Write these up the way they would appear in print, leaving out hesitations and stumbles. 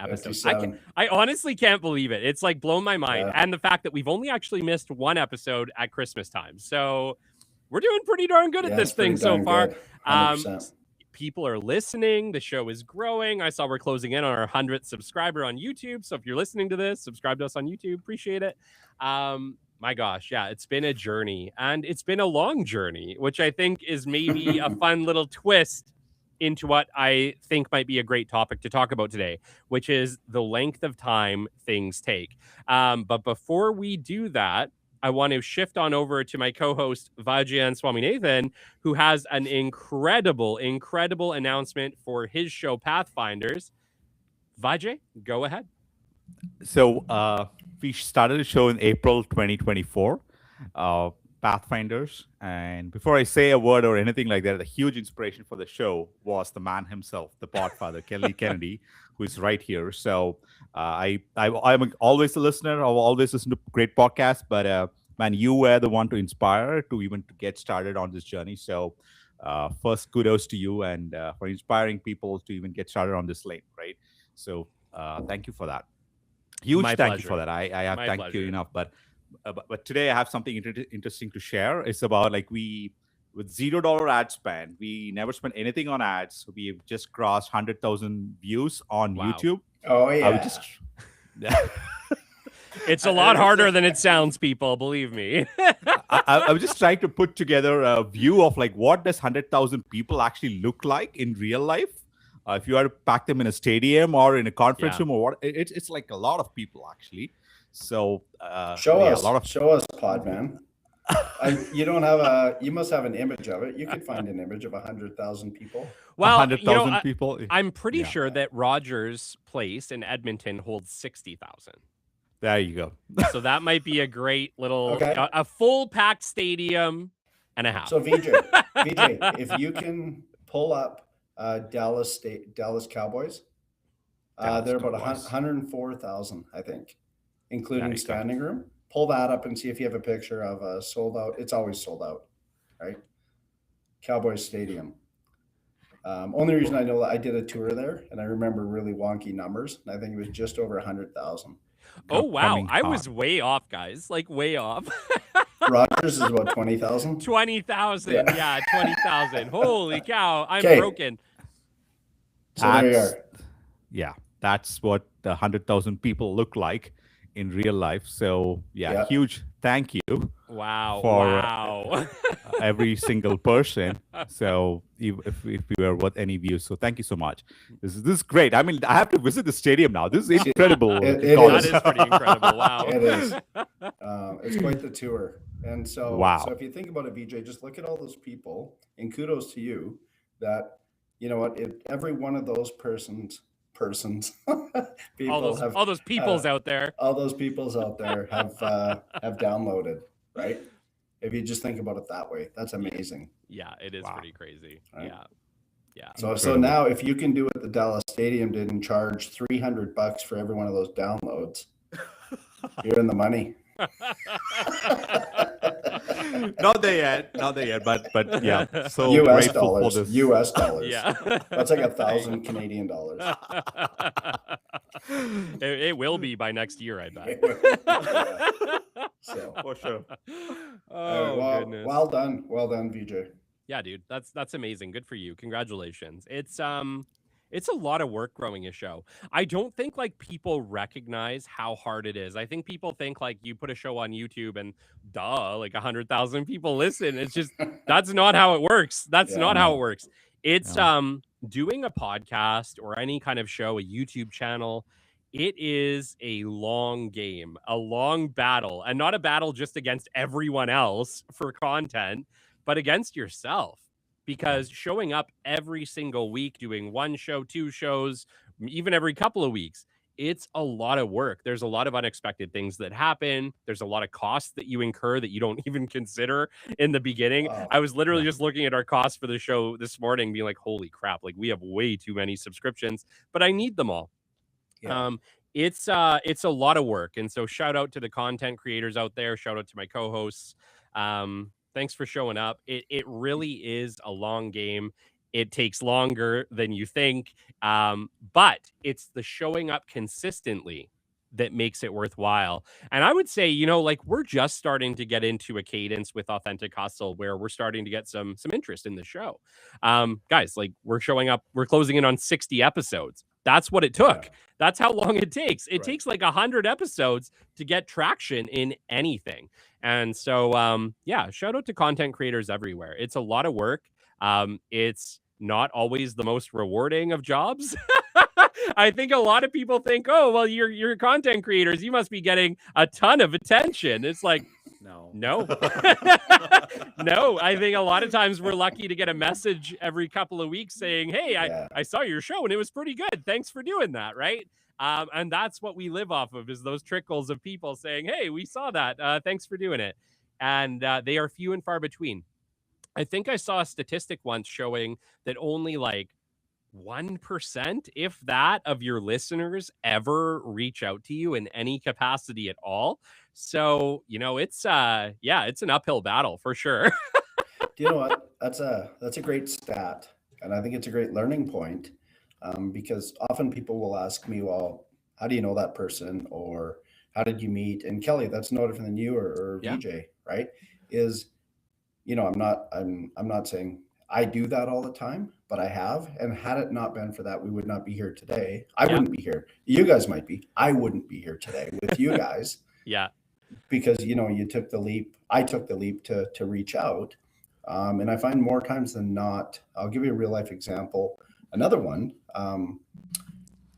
episodes. 57. I honestly can't believe it. It's like blown my mind. Yeah. And the fact that we've only actually missed one episode at Christmas time. So we're doing pretty darn good at this thing so far. Good. 100%. People are listening. The show is growing. I saw we're closing in on our 100th subscriber on YouTube. So if you're listening to this, subscribe to us on YouTube. Appreciate it. My gosh, yeah, it's been a journey, and it's been a long journey, which I think is maybe a fun little twist into what I think might be a great topic to talk about today, which is the length of time things take. But before we do that, I want to shift on over to my co-host, Vijayan Swaminathan, who has an incredible announcement for his show, Pathfinders. Vijay, go ahead. So we started a show in April 2024, Pathfinders. And before I say a word or anything like that, the huge inspiration for the show was the man himself, the podfather, Kelly Kennedy, who is right here. So I'm always a listener. I've always listened to great podcasts, but man, you were the one to inspire to get started on this journey. So first, kudos to you and for inspiring people to even get started on this lane, right? So thank you for that. Huge thank you for that. I have thanked you enough, but today I have something interesting to share. It's about like with $0 ad spend, we never spent anything on ads. We've just crossed 100,000 views on YouTube. Oh yeah. I would just. It's a lot harder than it sounds, people. Believe me. I was just trying to put together a view of like what does 100,000 people actually look like in real life. If you are to pack them in a stadium or in a conference room or what, it's like a lot of people actually. So show us, Podman. You must have an image of it. You could find an image of 100,000 people. Well, 100,000 people. I'm pretty sure that Rogers Place in Edmonton holds 60,000. There you go. So that might be a great little, a full packed stadium and a half. So VJ, if you can pull up Dallas Cowboys, they're about 104,000, I think, including standing room. Pull that up and see if you have a picture of a sold out. It's always sold out, right? Cowboys Stadium. Only reason I know that I did a tour there and I remember really wonky numbers. And I think it was just over 100,000. Oh, wow. I was way off, guys. Like way off. Rogers is about 20,000. 20,000. Yeah, 20,000. Holy cow. I'm broken. So there you are. Yeah, that's what 100,000 people look like in real life. So yeah. Huge thank you. Wow. For every single person. So if we were worth any views, so thank you so much. This is great. I mean, I have to visit the stadium now. This is incredible. That is pretty incredible. Wow. It is. It's quite the tour. And so, so if you think about it, VJ, just look at all those people, and kudos to you that, you know what, every one of those persons all those peoples out there have downloaded, right? If you just think about it that way, that's amazing. Yeah, it is pretty crazy. Right? Yeah. So now if you can do what the Dallas Stadium did and charge $300 for every one of those downloads, you're in the money. Not there yet, but yeah. So US dollars. US dollars. Yeah. That's like 1,000 Canadian dollars. It will be by next year, I bet. So for sure. Goodness. Well done, VJ. Yeah, dude, that's amazing. Good for you. Congratulations. It's a lot of work growing a show. I don't think like people recognize how hard it is. I think people think like you put a show on YouTube and like 100,000 people listen. It's just, that's not how it works. That's not how it works. It's doing a podcast or any kind of show, a YouTube channel. It is a long game, a long battle, and not a battle just against everyone else for content, but against yourself. Because showing up every single week, doing one show, two shows, even every couple of weeks, it's a lot of work. There's a lot of unexpected things that happen. There's a lot of costs that you incur that you don't even consider in the beginning. I was literally just looking at our costs for the show this morning, being like, holy crap, like we have way too many subscriptions, but I need them all. Yeah. It's a lot of work. And so shout out to the content creators out there. Shout out to my co-hosts. Thanks for showing up. It really is a long game. It takes longer than you think. But it's the showing up consistently that makes it worthwhile. And I would say, like we're just starting to get into a cadence with Authentic Hustle where we're starting to get some interest in the show. Guys, like we're closing in on 60 episodes. That's what it took. Yeah. That's how long it takes. It Right. takes like 100 episodes to get traction in anything. And so, shout out to content creators everywhere. It's a lot of work. It's not always the most rewarding of jobs. I think a lot of people think, oh, well, you're content creators. You must be getting a ton of attention. It's like, no. No, I think a lot of times we're lucky to get a message every couple of weeks saying, hey, I saw your show and it was pretty good. Thanks for doing that, right? And that's what we live off of, is those trickles of people saying, hey, we saw that. Thanks for doing it. And they are few and far between. I think I saw a statistic once showing that only like 1%, if that, of your listeners ever reach out to you in any capacity at all. So, it's it's an uphill battle for sure. Do you know what? That's a great stat, and I think it's a great learning point, because often people will ask me, well, how do you know that person, or how did you meet? And Kelly, that's no different than you or VJ, right? Is, I'm not saying I do that all the time, but I have. And had it not been for that, we would not be here today. I wouldn't be here. You guys might be. I wouldn't be here today with you guys. Yeah. Because, you took the leap. I took the leap to reach out. And I find more times than not, I'll give you a real life example. Another one,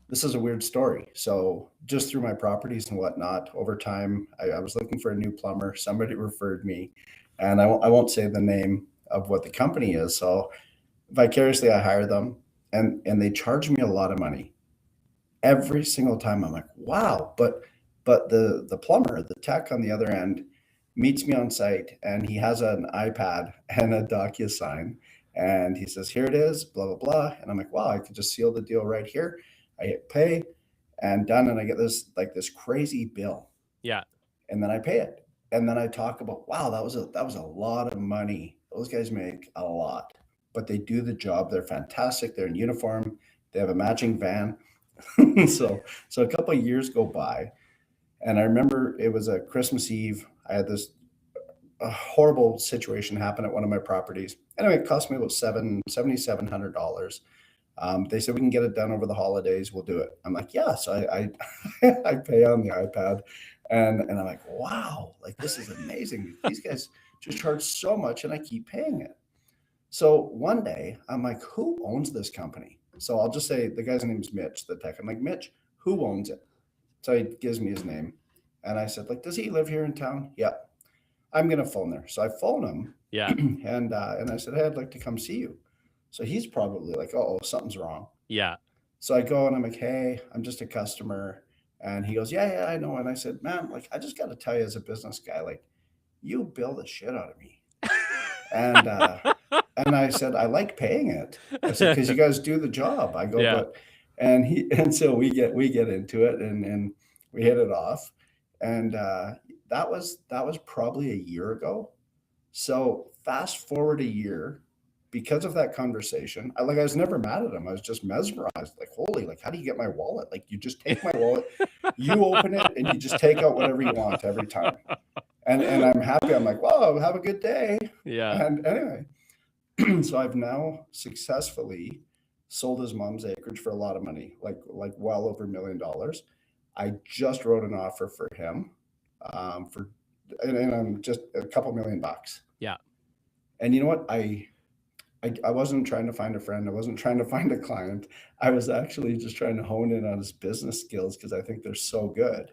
this is a weird story. So just through my properties and whatnot, over time, I was looking for a new plumber. Somebody referred me, and I won't say the name of what the company is. So vicariously, I hire them, and they charge me a lot of money every single time. I'm like, wow. But the plumber, the tech on the other end, meets me on site, and he has an iPad and a DocuSign, and he says, here it is, blah, blah, blah. And I'm like, wow, I could just seal the deal right here. I hit pay and done. And I get this crazy bill. Yeah. And then I pay it. And then I talk about, wow, that was a lot of money. Those guys make a lot, but they do the job. They're fantastic. They're in uniform. They have a matching van. So a couple of years go by, and I remember it was a Christmas Eve. I had a horrible situation happen at one of my properties. Anyway, it cost me about $7,700. They said, we can get it done over the holidays. We'll do it. I'm like, yeah. So I I pay on the iPad, and I'm like, wow, like this is amazing. These guys just charge so much, and I keep paying it. So one day I'm like, who owns this company? So I'll just say the guy's name is Mitch, the tech. I'm like, Mitch, who owns it? So he gives me his name. And I said, like, does he live here in town? Yeah. I'm going to phone there. So I phone him. Yeah. And I said, hey, I'd like to come see you. So he's probably like, oh, something's wrong. Yeah. So I go and I'm like, hey, I'm just a customer. And he goes, yeah, I know. And I said, man, like, I just got to tell you as a business guy, like, you bill the shit out of me. And I said, I like paying it. I said, because you guys do the job. I go, Yeah. and so we get into it, and we hit it off. And that was probably a year ago. So fast forward a year, because of that conversation, I was never mad at him. I was just mesmerized. Like, holy, like, how do you get my wallet? Like, you just take my wallet, you open it, and you just take out whatever you want every time. And I'm happy. I'm like, wow, have a good day. Yeah. And anyway, so I've now successfully sold his mom's acreage for a lot of money, like well over $1 million. I just wrote an offer for him and I'm just a couple $1 million. Yeah. And you know what? I wasn't trying to find a friend. I wasn't trying to find a client. I was actually just trying to hone in on his business skills because I think they're so good.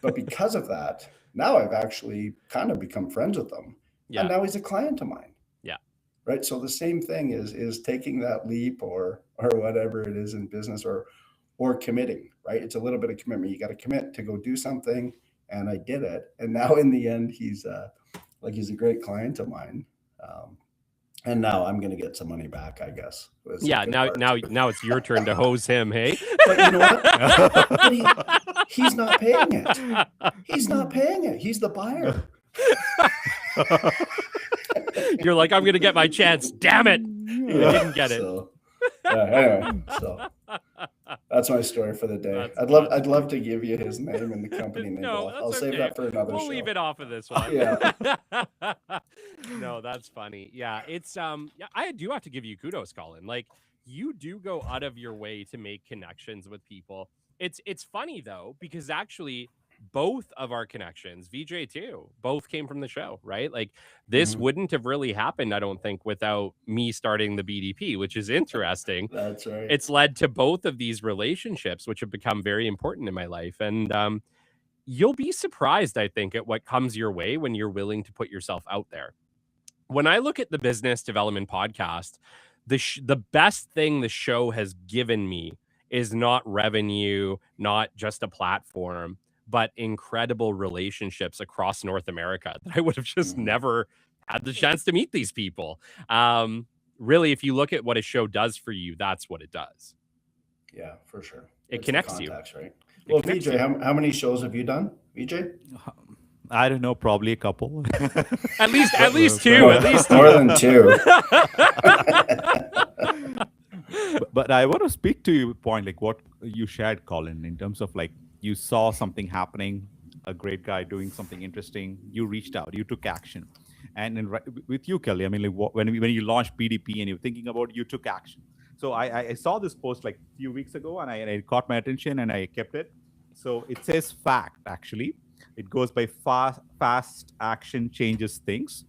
But because of that, now I've actually kind of become friends with him. Yeah. And now he's a client of mine. Yeah. Right. So the same thing is taking that leap or whatever it is in business or committing, right? It's a little bit of commitment. You got to commit to go do something. And I did it. And now in the end, he's a great client of mine. And now I'm going to get some money back, I guess. Yeah. Now it's your turn to hose him. Hey, but you know what? But he's not paying it. He's not paying it. He's the buyer. You're like, I'm going to get my chance. Damn it. I didn't get it. So, anyway, so that's my story for the day. I'd love to give you his name and the company name. No, But I'll that's save okay. that for another We'll show. leave it off of this one. Yeah. No, that's funny. Yeah, it's yeah, I do have to give you kudos, Colin. Like, you do go out of your way to make connections with people. It's funny though, because actually both of our connections, VJ too, both came from the show, right? Like, this wouldn't have really happened, I don't think, without me starting the BDP, which is interesting. That's right. It's led to both of these relationships, which have become very important in my life. And you'll be surprised, I think, at what comes your way when you're willing to put yourself out there. When I look at the Business Development Podcast, the best thing the show has given me is not revenue, not just a platform, but incredible relationships across North America that I would have just never had the chance to meet these people. Really, if you look at what a show does for you, that's what it does. Yeah, for sure. It connects you. Right? Well, VJ, how many shows have you done, VJ? I don't know, probably a couple. At least two. At least more than two. But I want to speak to your point, like what you shared, Colin, in terms of like you saw something happening, a great guy doing something interesting, you reached out, you took action. And with you, Kelly, I mean, like when you launched BDP and you're thinking about it, you took action. So I saw this post like a few weeks ago, and it caught my attention, and I kept it. So it says fact, actually. It goes by fast action changes things.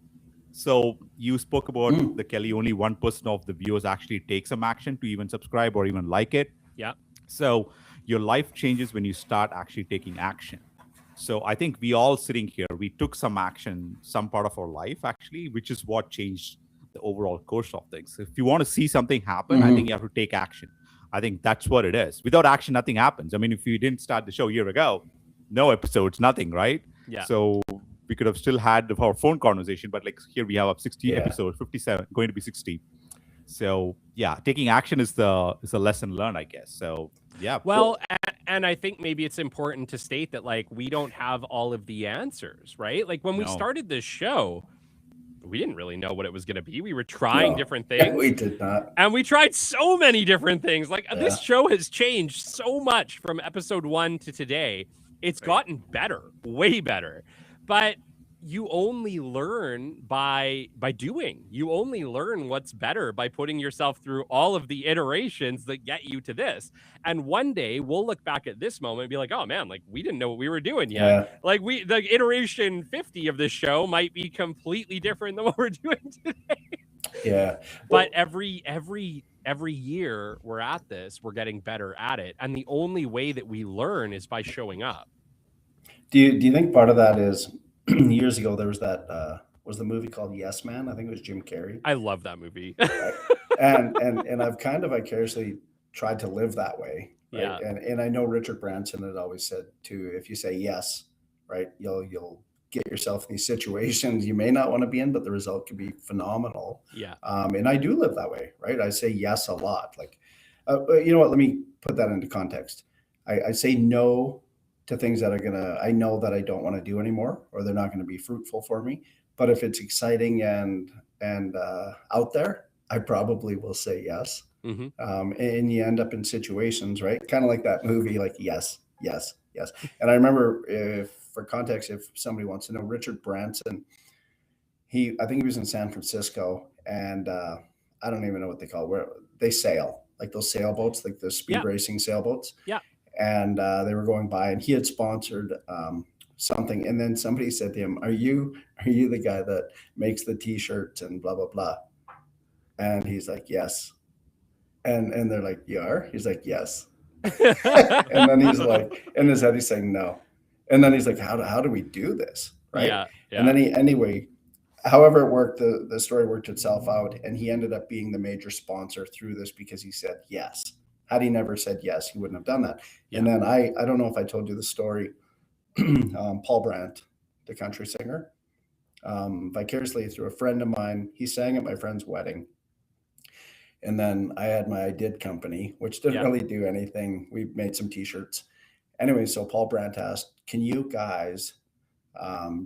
So you spoke about the Kelly, only 1% of the viewers actually take some action to even subscribe or even like it. Yeah. So your life changes when you start actually taking action. So I think we all sitting here, we took some action, some part of our life actually, which is what changed the overall course of things. If you want to see something happen, I think you have to take action. I think that's what it is. Without action, nothing happens. I mean, if you didn't start the show a year ago, no episodes, nothing, right? Yeah. So we could have still had our phone conversation, but like here we have up 60 episodes, 57, going to be 60. So yeah, taking action is the lesson learned, I guess. So yeah. Well, and I think maybe it's important to state that like we don't have all of the answers, right? Like when we started this show, we didn't really know what it was going to be. We were trying different things. We did not. And we tried so many different things. Like this show has changed so much from episode 1 to today. It's gotten better, way better. But you only learn by doing. You only learn what's better by putting yourself through all of the iterations that get you to this. And one day we'll look back at this moment and be like, oh man, like we didn't know what we were doing yet. Yeah. Like the iteration 50 of this show might be completely different than what we're doing today. Yeah. But every year we're at this, we're getting better at it. And the only way that we learn is by showing up. Do you think part of that is years ago there was that was the movie called Yes Man? I think it was Jim Carrey. I love that movie. Right? and I've kind of vicariously tried to live that way. Right? Yeah. And I know Richard Branson had always said too, if you say yes, right, you'll get yourself in these situations you may not want to be in, but the result could be phenomenal. Yeah. And I do live that way, right? I say yes a lot. Like, you know what? Let me put that into context. I say no to things that I know that I don't want to do anymore, or they're not going to be fruitful for me. But if it's exciting and out there, I probably will say yes. Mm-hmm. And you end up in situations, right? Kind of like that movie, like yes, yes, yes. And I remember, for context, if somebody wants to know, Richard Branson, I think he was in San Francisco, and I don't even know what they call it, where they sail, like those sailboats, like the speed racing sailboats. Yeah. And they were going by, and he had sponsored something. And then somebody said to him, "Are you the guy that makes the T-shirts and blah blah blah?" And he's like, "Yes." And they're like, "You are?" He's like, "Yes." And then he's like, in his head, he's saying no. And then he's like, "How do we do this?" Right? Yeah. And then however it worked, the story worked itself out, and he ended up being the major sponsor through this because he said yes. Had he never said yes, he wouldn't have done that. Yeah. And then I don't know if I told you the story. Paul Brandt, the country singer, vicariously through a friend of mine, he sang at my friend's wedding. And then I had my I Did company, which didn't really do anything. We made some T-shirts. Anyway, so Paul Brandt asked, "Can you guys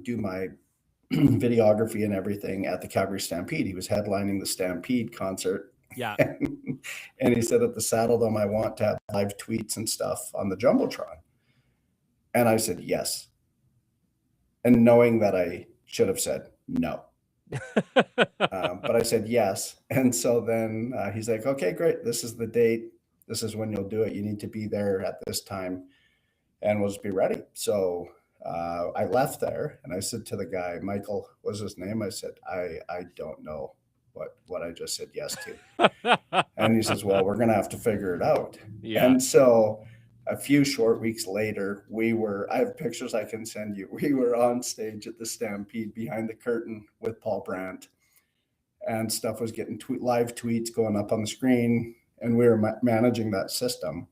do my videography and everything at the Calgary Stampede?" He was headlining the Stampede concert. Yeah. And he said, at the Saddle Dome, I want to have live tweets and stuff on the Jumbotron. And I said, yes. And knowing that I should have said no. But I said yes. And so then he's like, okay, great. This is the date. This is when you'll do it. You need to be there at this time and we'll just be ready. So I left there and I said to the guy, Michael was his name. I said, I don't know what I just said yes to. And he says, well, we're going to have to figure it out. Yeah. And so a few short weeks later, I have pictures I can send you. We were on stage at the Stampede behind the curtain with Paul Brandt, and stuff was getting live tweets going up on the screen, and we were managing that system.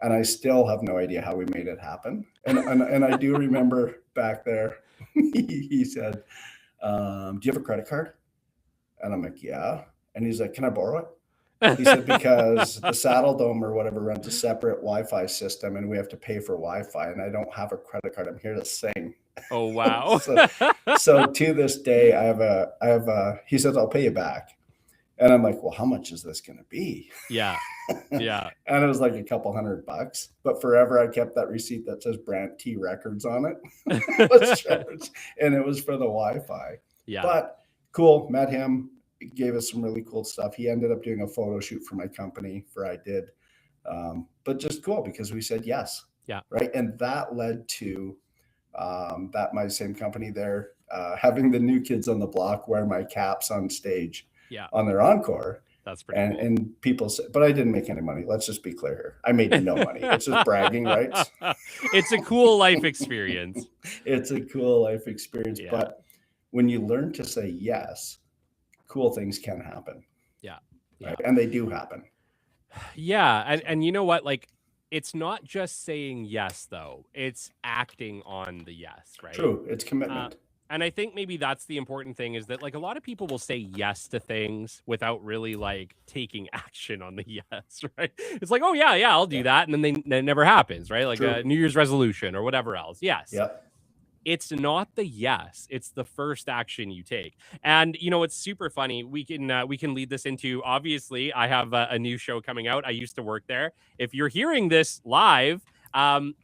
And I still have no idea how we made it happen. And I do remember back there, he said, do you have a credit card? And I'm like, yeah. And he's like, can I borrow it? He said, because the Saddle Dome or whatever runs a separate Wi-Fi system and we have to pay for Wi-Fi, and I don't have a credit card. I'm here to sing. Oh, wow. so to this day, he says, I'll pay you back. And I'm like, well, how much is this going to be? Yeah. Yeah. And it was like a couple $100, but forever I kept that receipt that says Brandt T Records on it. And it was for the Wi-Fi. Yeah. But cool. Met him. Gave us some really cool stuff. He ended up doing a photo shoot for my company for I Did. But just cool because we said yes. Yeah. Right. And that led to that my same company there having the New Kids on the Block wear my caps on stage on their encore. That's pretty cool. And people said, but I didn't make any money. Let's just be clear here. I made no money. It's just bragging rights. It's a cool life experience. It's a cool life experience. Yeah. But when you learn to say yes, cool things can happen. Yeah. Right? And they do happen. Yeah. And you know what? Like, it's not just saying yes, though. It's acting on the yes, right? True. It's commitment. And I think maybe that's the important thing, is that like a lot of people will say yes to things without really like taking action on the yes, right? It's like, oh yeah, I'll do that. And then it never happens, right? Like a New Year's resolution or whatever else. Yes. Yep. It's not the yes, it's the first action you take. And you know, it's super funny. We can lead this into, obviously, I have a new show coming out. I used to work there. If you're hearing this live,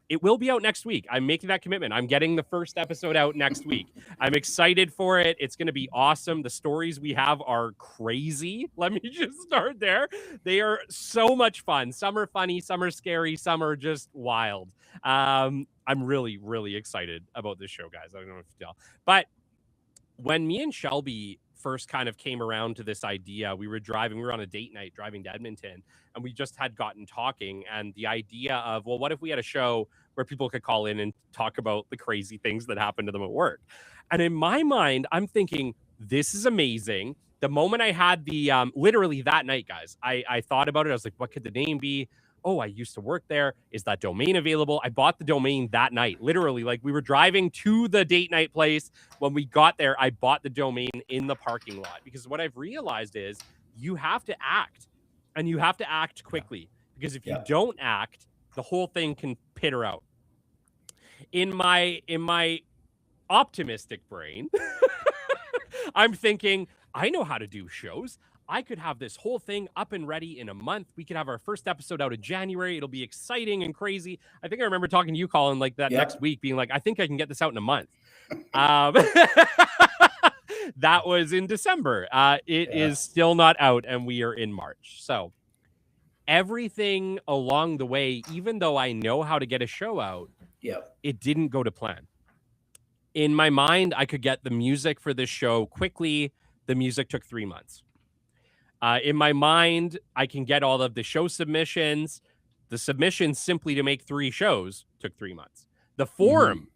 it will be out next week. I'm making that commitment. I'm getting the first episode out next week. I'm excited for it. It's going to be awesome. The stories we have are crazy. Let me just start there. They are so much fun. Some are funny, some are scary, some are just wild. I'm really, really excited about this show, guys. I don't know if you tell, but when me and Shelby first kind of came around to this idea, we were on a date night driving to Edmonton, and we just had gotten talking, and the idea of, well, what if we had a show where people could call in and talk about the crazy things that happen to them at work? And in my mind, I'm thinking, this is amazing. The moment I had the, literally that night, guys, I thought about it. I was like, what could the name be? Oh, I used to work there. Is that domain available? I bought the domain that night. Literally, like we were driving to the date night place. When we got there, I bought the domain in the parking lot, because what I've realized is you have to act, and you have to act quickly, because if you don't act, the whole thing can peter out. In my optimistic brain, I'm thinking, I know how to do shows. I could have this whole thing up and ready in a month. We could have our first episode out in January. It'll be exciting and crazy. I think I remember talking to you, Colin, like that next week, being like, I think I can get this out in a month. That was in December. It is still not out, and we are in March. So everything along the way, even though I know how to get a show out, it didn't go to plan. In my mind, I could get the music for this show quickly. The music took 3 months. In my mind, I can get all of the show submissions. The submissions simply to make 3 shows took 3 months. The forum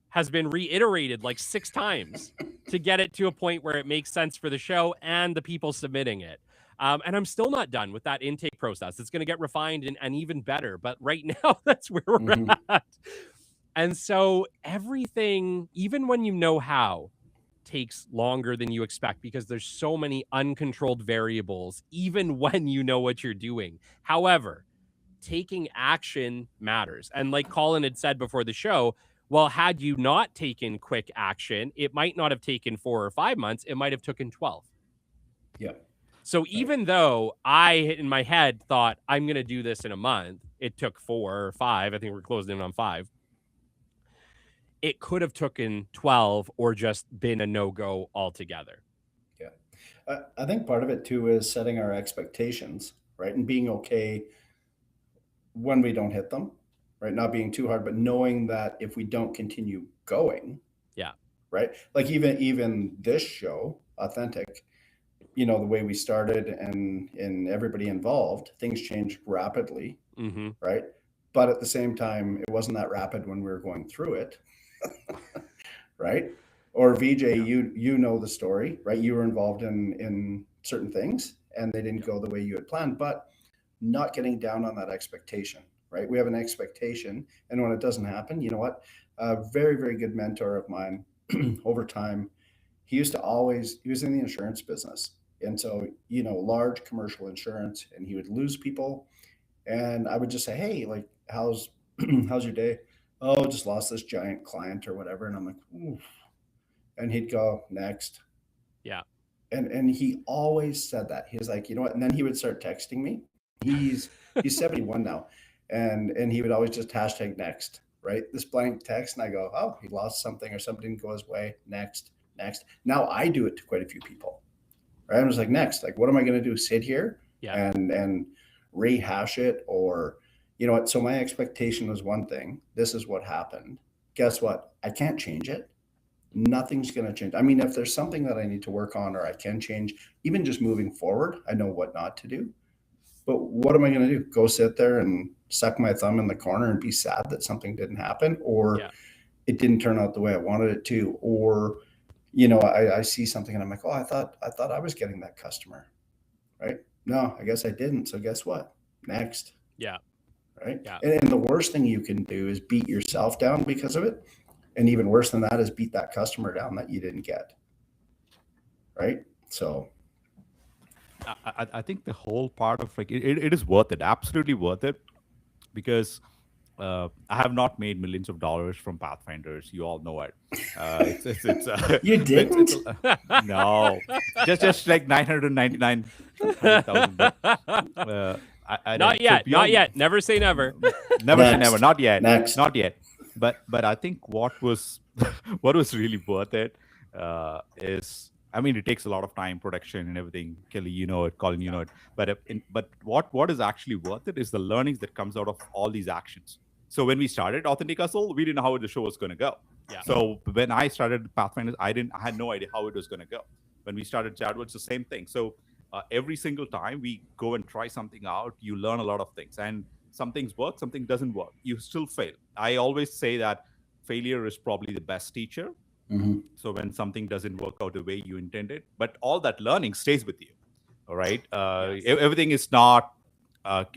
has been reiterated like 6 times to get it to a point where it makes sense for the show and the people submitting it. And I'm still not done with that intake process. It's going to get refined and even better. But right now, that's where we're at. And so everything, even when you know how, takes longer than you expect, because there's so many uncontrolled variables, even when you know what you're doing. However, taking action matters. And like Colin had said before the show, well, had you not taken quick action, it might not have taken 4 or 5 months. It might have taken 12. Yeah. So even though I, in my head, thought I'm going to do this in a month, it took 4 or 5. I think we're closed in on 5. It could have taken 12 or just been a no-go altogether. Yeah. I think part of it too is setting our expectations, right? And being okay when we don't hit them, right? Not being too hard, but knowing that if we don't continue going, yeah, right? Like even this show, Authentic, the way we started and everybody involved, things changed rapidly, right? But at the same time, it wasn't that rapid when we were going through it, right? Or VJ, you know the story, right? You were involved in certain things and they didn't go the way you had planned, but not getting down on that expectation, right? We have an expectation, and when it doesn't happen, you know what? A very, very good mentor of mine over time, he was in the insurance business. And so, large commercial insurance, and he would lose people. And I would just say, hey, like, how's your day? Oh, just lost this giant client or whatever. And I'm like, ooh. And he'd go, next. Yeah. And he always said that. He was like, you know what? And then he would start texting me. He's 71 now. And he would always just hashtag next, right? This blank text. And I go, oh, he lost something or something didn't go his way. Next. Now I do it to quite a few people, right? I'm just like, next, like, what am I going to do? Sit here and rehash it? Or, you know what? So my expectation was one thing. This is what happened. Guess what? I can't change it. Nothing's going to change. I mean, if there's something that I need to work on or I can change, even just moving forward, I know what not to do. But what am I going to do? Go sit there and suck my thumb in the corner and be sad that something didn't happen, or it didn't turn out the way I wanted it to, or, I see something and I'm like, oh, I thought I was getting that customer, right? No, I guess I didn't. So guess what? Next. Yeah. Right. Yeah. And the worst thing you can do is beat yourself down because of it. And even worse than that is beat that customer down that you didn't get. Right. So I think the whole part of like it is worth it, absolutely worth it, because I have not made millions of dollars from Pathfinders. You all know it. It's you didn't? No, just like 999,000. Not yet. Not yet. Never say never. Never say never. Not yet. Next. Not yet. But I think what was really worth it is, I mean, it takes a lot of time, production, and everything. Kelly, you know it. Colin, you know it. But what is actually worth it is the learnings that comes out of all these actions. So when we started Authentic Hustle, we didn't know how the show was going to go. Yeah. So when I started Pathfinders, I had no idea how it was going to go. When we started Jadwal, it's the same thing. So every single time we go and try something out, you learn a lot of things. And some things work, something doesn't work. You still fail. I always say that failure is probably the best teacher. Mm-hmm. So when something doesn't work out the way you intended, but all that learning stays with you. All right. Yes. Everything is not,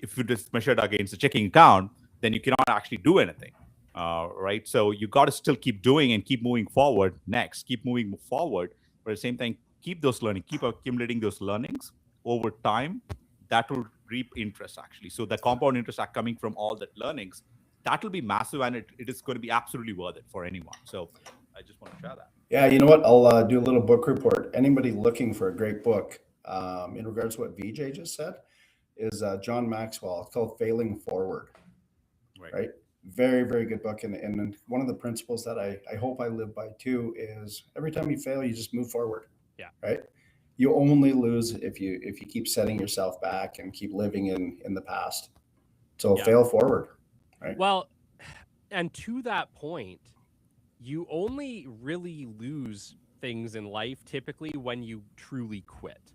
if you just measured against the checking account, then you cannot actually do anything. Right. So you got to still keep doing and keep moving forward keep moving forward. But at the same time, keep those learning, keep accumulating those learnings over time. That will reap interest actually. So the compound interest are coming from all that learnings, that will be massive, and it is going to be absolutely worth it for anyone. So I just want to share that. Yeah, you know what? I'll do a little book report. Anybody looking for a great book in regards to what VJ just said is John Maxwell. It's called Failing Forward. Right? Very, very good book. And one of the principles that I hope I live by too is every time you fail, you just move forward. Yeah. Right? You only lose if you keep setting yourself back and keep living in the past. So fail forward. Right. Well, and to that point, you only really lose things in life typically when you truly quit.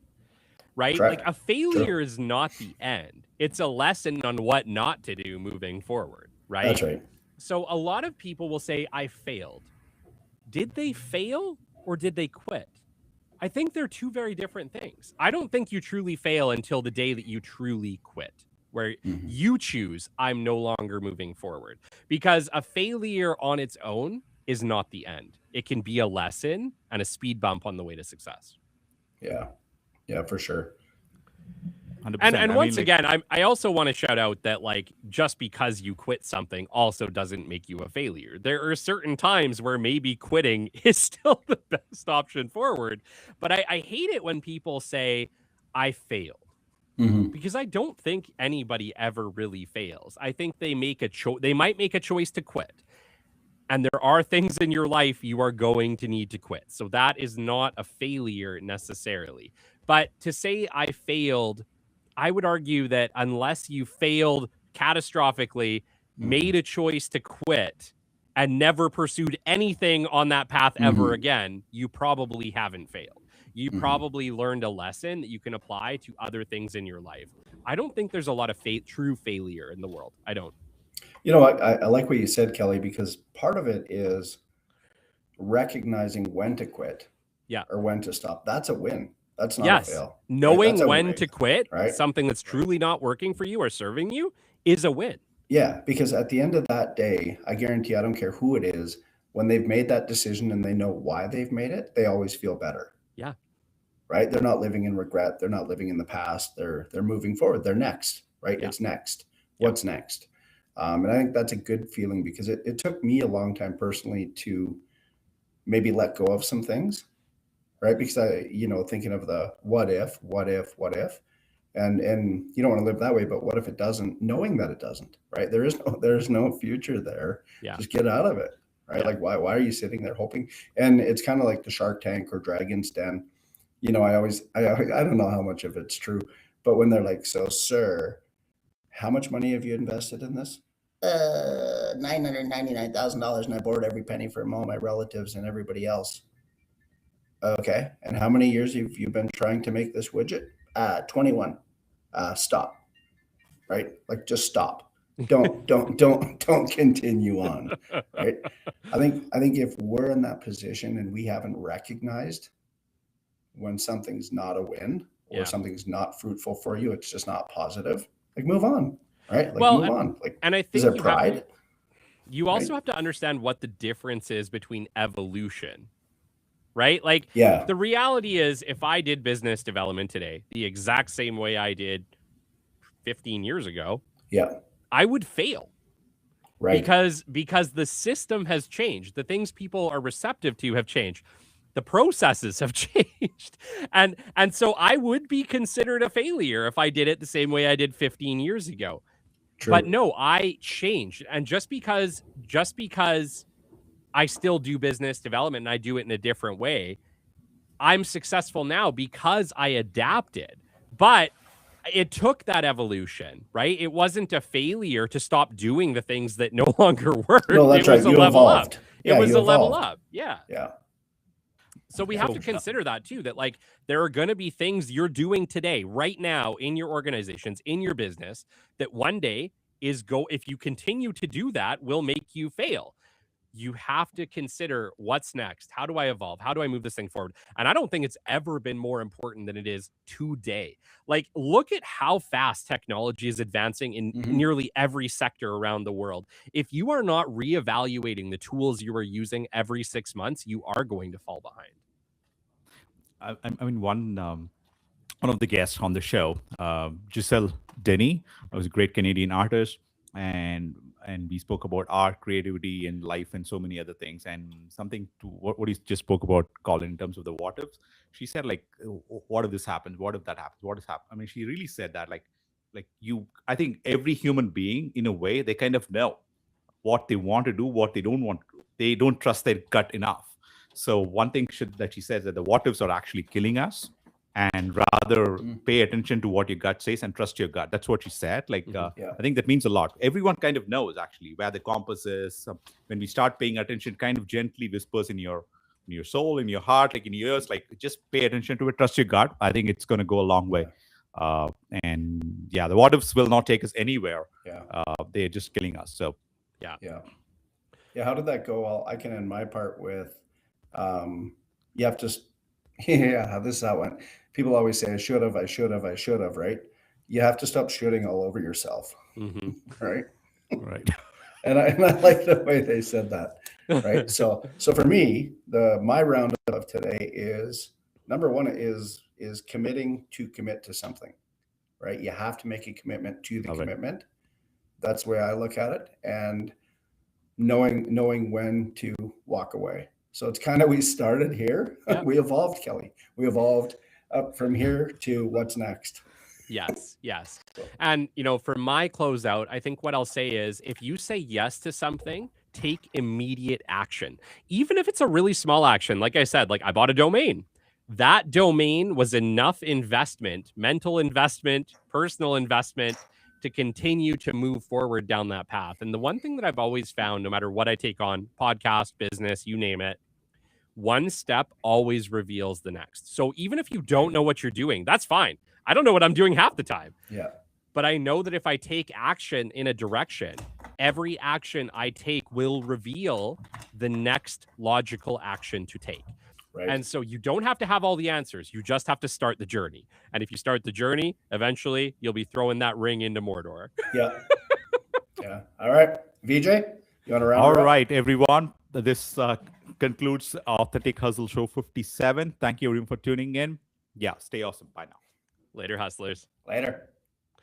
Right? Like a failure is not the end. It's a lesson on what not to do moving forward. Right? That's right. So a lot of people will say, I failed. Did they fail or did they quit? I think they're two very different things. I don't think you truly fail until the day that you truly quit, where you choose, I'm no longer moving forward. Because a failure on its own is not the end. It can be a lesson and a speed bump on the way to success. Yeah. Yeah, for sure. 100%. And once again, I also want to shout out that, like, just because you quit something also doesn't make you a failure. There are certain times where maybe quitting is still the best option forward. But I hate it when people say, I failed. Mm-hmm. Because I don't think anybody ever really fails. I think they make a choice. They might make a choice to quit. And there are things in your life you are going to need to quit. So that is not a failure necessarily. But to say I failed, I would argue that unless you failed catastrophically, made a choice to quit, and never pursued anything on that path ever again, you probably haven't failed. You probably learned a lesson that you can apply to other things in your life. I don't think there's a lot of true failure in the world. I don't. You know what? I like what you said, Kelly, because part of it is recognizing when to quit or when to stop. That's a win. That's not a fail. Knowing That's when to quit, right? Something that's truly not working for you or serving you is a win. Yeah, because at the end of that day, I guarantee, I don't care who it is, when they've made that decision and they know why they've made it, they always feel better. Yeah. Right? They're not living in regret. They're not living in the past. They're moving forward. They're next, right? Yeah. It's next. What's next? And I think that's a good feeling, because it took me a long time personally to maybe let go of some things, right? Because thinking of the what if, and you don't want to live that way, but what if it doesn't, knowing that it doesn't, right? There's no future there. Yeah. Just get out of it, right? Yeah. Like, why are you sitting there hoping? And it's kind of like the Shark Tank or Dragon's Den. I don't know how much of it's true, but when they're like, so sir, how much money have you invested in this? $999,000, and I borrowed every penny from all my relatives and everybody else. Okay. And how many years have you been trying to make this widget? 21. Stop. Right? Like, just stop. Don't continue on. Right? I think if we're in that position and we haven't recognized when something's not a win or something's not fruitful for you, it's just not positive, like, move on. Right? Like, move on. Like, and I think is there pride? You also have to understand what the difference is between evolution, right? Like, the reality is, if I did business development today the exact same way I did 15 years ago, I would fail. Right. Because the system has changed. The things people are receptive to have changed. The processes have changed. And so I would be considered a failure if I did it the same way I did 15 years ago. True. But no, I changed. And just because I still do business development and I do it in a different way, I'm successful now because I adapted. But it took that evolution, right? It wasn't a failure to stop doing the things that no longer worked. No, that's right. You evolved. It was a level up. Yeah. Yeah. So we have to consider that too, that like there are going to be things you're doing today, right now, in your organizations, in your business, that one day if you continue to do that, will make you fail. You have to consider what's next. How do I evolve? How do I move this thing forward? And I don't think it's ever been more important than it is today. Like, look at how fast technology is advancing in nearly every sector around the world. If you are not reevaluating the tools you are using every 6 months, you are going to fall behind. I mean, one of the guests on the show, Giselle Denny, was a great Canadian artist, and we spoke about art, creativity, and life, and so many other things. And something to what he just spoke about, Colin, in terms of the what ifs. She said, like, what if this happens? What if that happens? What has happened? I mean, she really said that, like I think every human being, in a way, they kind of know what they want to do, what they don't want to do. They don't trust their gut enough. So one thing that she says, that the what ifs are actually killing us, and rather pay attention to what your gut says and trust your gut. That's what she said. Like, I think that means a lot. Everyone kind of knows, actually, where the compass is. When we start paying attention, kind of gently whispers in your soul, in your heart, like in your ears, like, just pay attention to it, trust your gut. I think it's going to go a long way. And the what ifs will not take us anywhere. They're just killing us. So yeah. How did that go? Well, I can end my part with, you have to, this is how it went. People always say, I should have, right? You have to stop shooting all over yourself. Right. And I like the way they said that. Right. So for me, my round of today is, number one is committing to commit to something, right? You have to make a commitment to the commitment. That's the way I look at it. And knowing when to walk away. So it's kind of, we started here. We evolved, Kelly. We evolved. up from here to what's next. Yes. And, for my closeout, I think what I'll say is if you say yes to something, take immediate action. Even if it's a really small action, like I said, like I bought a domain. That domain was enough investment, mental investment, personal investment to continue to move forward down that path. And the one thing that I've always found, no matter what I take on, podcast, business, you name it, one step always reveals the next. So even if you don't know what you're doing, that's fine. I don't know what I'm doing half the time. Yeah. But I know that if I take action in a direction, every action I take will reveal the next logical action to take. Right. And so you don't have to have all the answers. You just have to start the journey. And if you start the journey, eventually you'll be throwing that ring into Mordor. Yeah. Yeah. All right. Vijay, you want to round All it up? right, everyone. This concludes Authentic Hustle Show 57. Thank you everyone for tuning in. Yeah, stay awesome. Bye now. Later, hustlers. Later.